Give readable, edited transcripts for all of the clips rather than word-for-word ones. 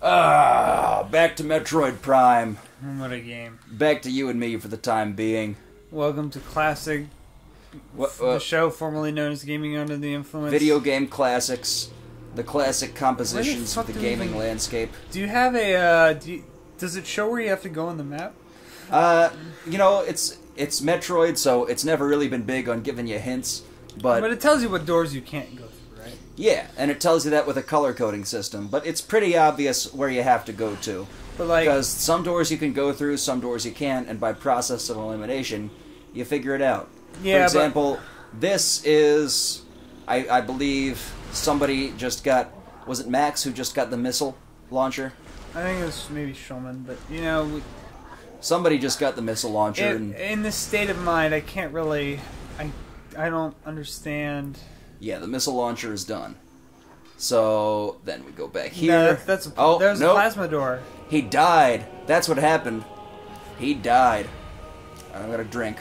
Back to Metroid Prime. What a game. Back to you and me for the time being. Welcome to Classic, the show formerly known as Gaming Under the Influence. Video game classics. The classic compositions of the gaming landscape. Do you have a, does it show where you have to go on the map? You know, it's Metroid, so it's never really been big on giving you hints. But it tells you what doors you can't go through, right? Yeah, and it tells you that with a color coding system. But it's pretty obvious where you have to go to. But like, because some doors you can go through, some doors you can't, and by process of elimination, you figure it out. Yeah, for example, this is, I believe, somebody just got, was it Max who just got the missile launcher? I think it was maybe Shulman, but you know... Somebody just got the missile launcher. In this state of mind, I can't really... I don't understand... Yeah, the missile launcher is done. So, then we go back here. No, there's a plasma door. He died. That's what happened. He died. I'm gonna drink.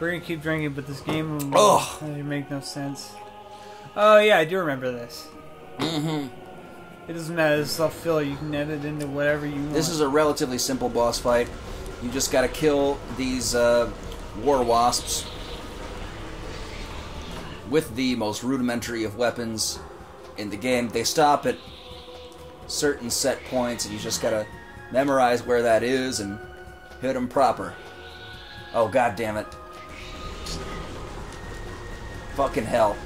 We're gonna keep drinking, but this game will make no sense. Oh yeah, I do remember this. Mm-hmm. It doesn't matter, this is all filler, you can edit into whatever you want. This is a relatively simple boss fight. You just gotta kill these war wasps with the most rudimentary of weapons in the game. They stop at certain set points, and you just gotta memorize where that is and hit them proper. Oh, god damn it. Fucking hell.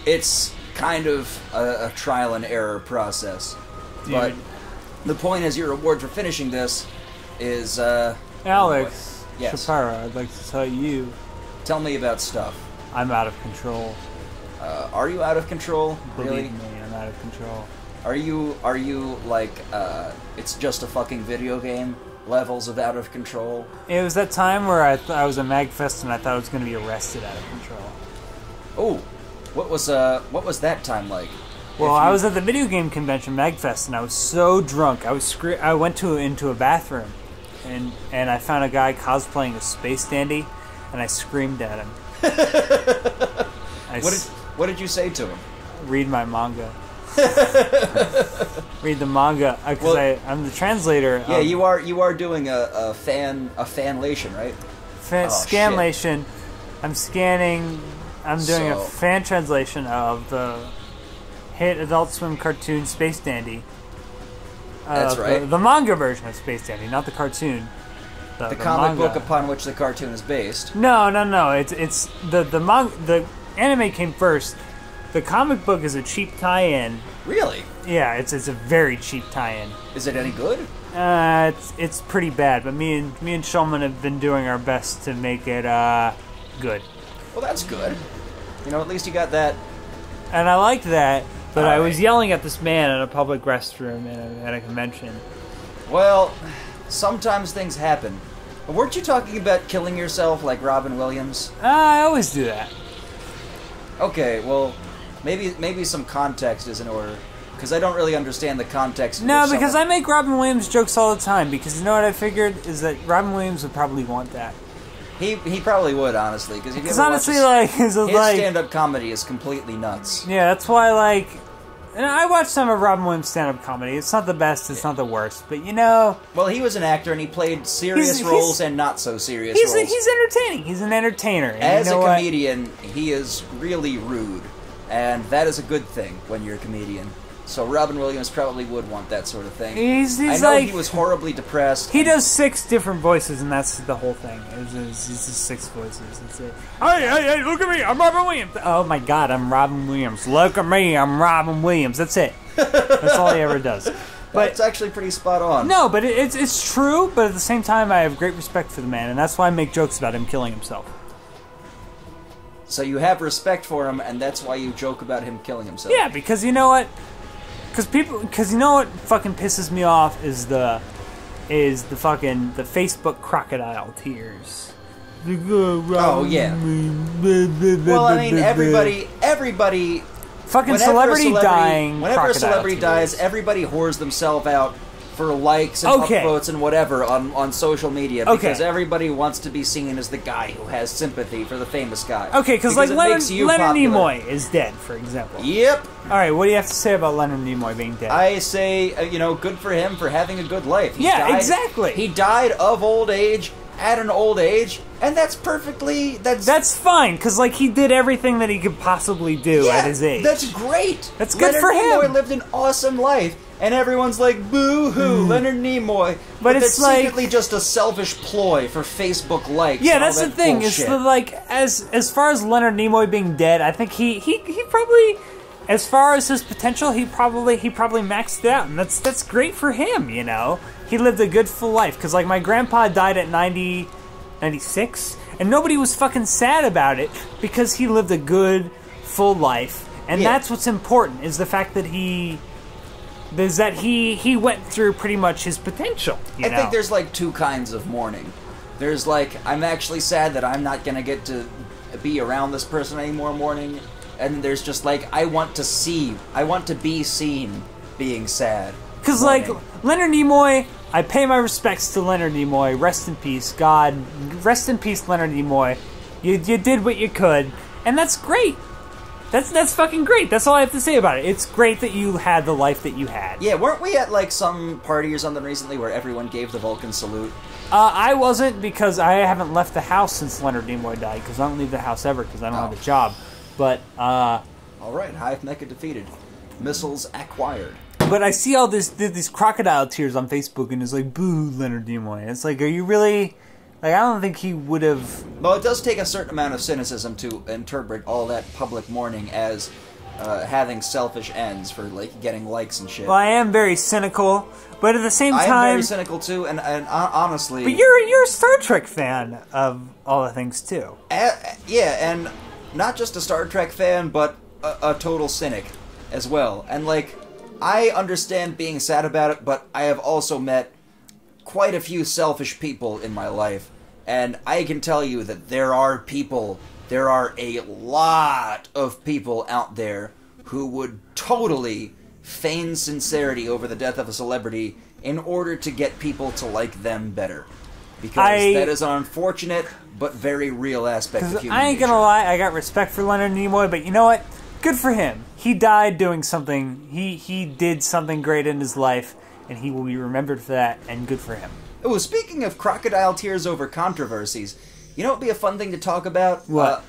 It's kind of a trial and error process. Dude. But the point is, your reward for finishing this is, Alex, yes. Shapiro, I'd like to tell you... Tell me about stuff. I'm out of control. Are you out of control? Believe really? me, I'm out of control. Are you like, it's just a fucking video game levels of out of control? It was that time where I was at MagFest and I thought I was going to be arrested out of control. Oh, what was that time like? Well, I was at the video game convention, MagFest, and I was so drunk. I went into a bathroom, and I found a guy cosplaying a space dandy, and I screamed at him. What did you say to him? Read my manga. Read the manga, because I'm the translator. Yeah, you are doing a fanlation, right? Scanlation. I'm scanning. I'm doing a fan translation of the hit Adult Swim cartoon Space Dandy. That's right. The manga version of Space Dandy, not the cartoon. The comic book upon which the cartoon is based. No. It's the anime came first. The comic book is a cheap tie-in. Really? Yeah, it's a very cheap tie-in. Is it any good? It's pretty bad, but me and Shulman have been doing our best to make it good. Well, that's good. You know, at least you got that. And I liked that, but I was yelling at this man in a public restroom at a convention. Well, sometimes things happen. But weren't you talking about killing yourself like Robin Williams? I always do that. Okay, well, maybe some context is in order. Because I don't really understand the context. No, because I make Robin Williams jokes all the time. Because you know what I figured? Is that Robin Williams would probably want that. He probably would, honestly. Because honestly, his stand-up comedy is completely nuts. Yeah, that's why, and I watched some of Robin Williams' stand-up comedy. It's not the best, it's not the worst, but you know... Well, he was an actor, and he played serious roles and not-so-serious roles. He's entertaining. He's an entertainer. As a comedian, he is really rude, and that is a good thing when you're a comedian. So Robin Williams probably would want that sort of thing. I know he was horribly depressed. He does 6 different voices, and that's the whole thing. It's just 6 voices. That's it. Hey, look at me! I'm Robin Williams! Oh my god, I'm Robin Williams. Look at me, I'm Robin Williams. That's it. That's all he ever does. But it's actually pretty spot on. No, but it's true, but at the same time, I have great respect for the man, and that's why I make jokes about him killing himself. So you have respect for him, and that's why you joke about him killing himself. Yeah, because you know what? Because you know what fucking pisses me off is the Facebook crocodile tears. Oh yeah. Well, I mean, everybody. Fucking celebrity dying. Whenever a celebrity dies, everybody whores themselves out for likes and upvotes and whatever on social media because everybody wants to be seen as the guy who has sympathy for the famous guy. Okay, because like Leonard Nimoy is dead, for example. Yep. All right, what do you have to say about Leonard Nimoy being dead? I say, you know, good for him for having a good life. Exactly. He died of old age, at an old age, and that's perfectly... That's fine, because, like, he did everything that he could possibly do at his age. That's great. That's good for him. Leonard Nimoy lived an awesome life, and everyone's like, boo-hoo, Leonard Nimoy. But it's like, secretly just a selfish ploy for Facebook likes. Yeah, that's the thing. Bullshit. It's the, like, as far as Leonard Nimoy being dead, I think he probably... As far as his potential, he probably maxed it out, and that's great for him, you know? He lived a good full life, because, like, my grandpa died at 96, and nobody was fucking sad about it, because he lived a good, full life, and that's what's important, is the fact that he went through pretty much his potential, I think there's, like, two kinds of mourning. There's, like, I'm actually sad that I'm not gonna get to be around this person anymore mourning, and there's just, like, I want to be seen being sad. Because, like, Leonard Nimoy, I pay my respects to Leonard Nimoy. Rest in peace, God. Rest in peace, Leonard Nimoy. You did what you could, and that's great. That's fucking great. That's all I have to say about it. It's great that you had the life that you had. Yeah, weren't we at, like, some party or something recently where everyone gave the Vulcan salute? I wasn't, because I haven't left the house since Leonard Nimoy died, because I don't leave the house ever, because I don't have a job. But, Alright, Hive Mecha defeated. Missiles acquired. But I see all these crocodile tears on Facebook, and it's like, boo, Leonard Nimoy. And it's like, are you really... Like, I don't think he would have... Well, it does take a certain amount of cynicism to interpret all that public mourning as having selfish ends for, like, getting likes and shit. Well, I am very cynical, but at the same time... I am very cynical, too, and honestly... But you're a Star Trek fan of all the things, too. Yeah, and... Not just a Star Trek fan, but a total cynic as well. And, like, I understand being sad about it, but I have also met quite a few selfish people in my life. And I can tell you that there are a lot of people out there who would totally feign sincerity over the death of a celebrity in order to get people to like them better. Because that is an unfortunate but very real aspect of human nature. I ain't gonna lie, I got respect for Leonard Nimoy, but you know what? Good for him. He died doing something. He did something great in his life, and he will be remembered for that, and good for him. Oh, speaking of crocodile tears over controversies, you know what would be a fun thing to talk about? What?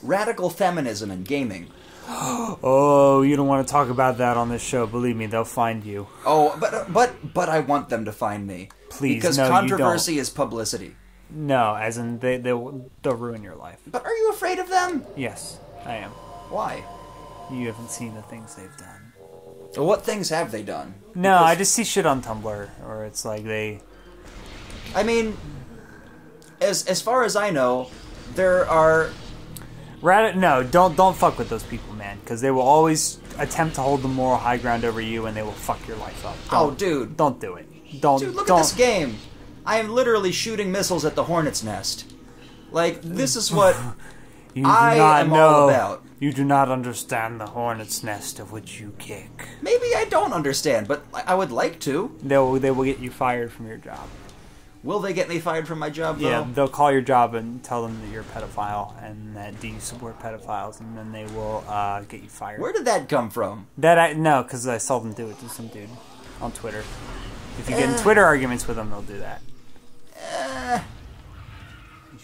Radical feminism in gaming. Oh, you don't want to talk about that on this show. Believe me, they'll find you. Oh, but I want them to find me. Please, because no, controversy you don't. is publicity. No, as in they'll ruin your life. But are you afraid of them? Yes, I am. Why? You haven't seen the things they've done. So what things have they done? No, I just see shit on Tumblr, or it's like they... I mean, as far as I know, there are... No, don't fuck with those people, man, because they will always attempt to hold the moral high ground over you, and they will fuck your life up. Dude. Don't do it. Dude, look at this game. I am literally shooting missiles at the hornet's nest. Like, this is what I am all about. You do not understand the hornet's nest of which you kick. Maybe I don't understand, but I would like to. They will get you fired from your job. Will they get me fired from my job, though? Yeah, they'll call your job and tell them that you're a pedophile and that do you support pedophiles, and then they will get you fired. Where did that come from? No, because I saw them do it to some dude on Twitter. If you get in Twitter arguments with them, they'll do that.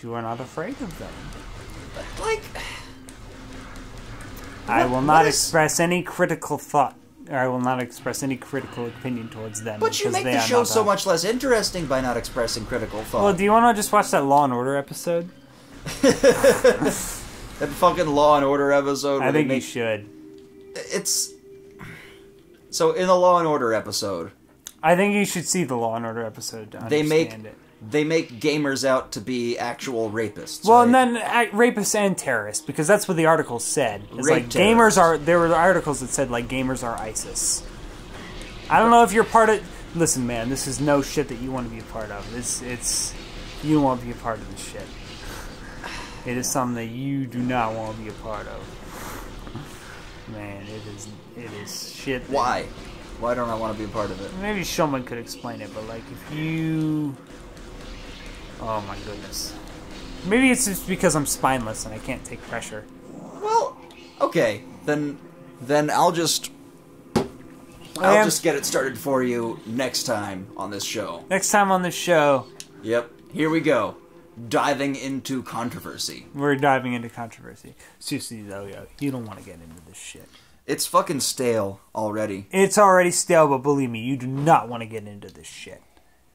You are not afraid of them. But, like... I will not express any critical thought, or I will not express any critical opinion towards them. But you make the show so much less interesting by not expressing critical thought. Well, do you want to just watch that Law and Order episode? That fucking Law and Order episode. I think you should. It's... So, in the Law and Order episode... I think you should see the Law and Order episode to understand it. They make gamers out to be actual rapists. Well, right? and then rapists and terrorists, because that's what the article said. It's like terrorists. gamers are. There were articles that said like gamers are ISIS. I don't know if you're part of. Listen, man, this is no shit that you want to be a part of. It's you don't want to be a part of this shit. It is something that you do not want to be a part of. Man, it is shit. Why? Why don't I want to be a part of it? Maybe Shulman could explain it, but like if you... Oh my goodness. Maybe it's just because I'm spineless and I can't take pressure. Well, okay. Then I'll just get it started for you next time on this show. Next time on this show. Yep. Here we go. Diving into controversy. We're diving into controversy. Seriously, though, you don't want to get into this shit. It's fucking stale already. It's already stale, but believe me, you do not want to get into this shit.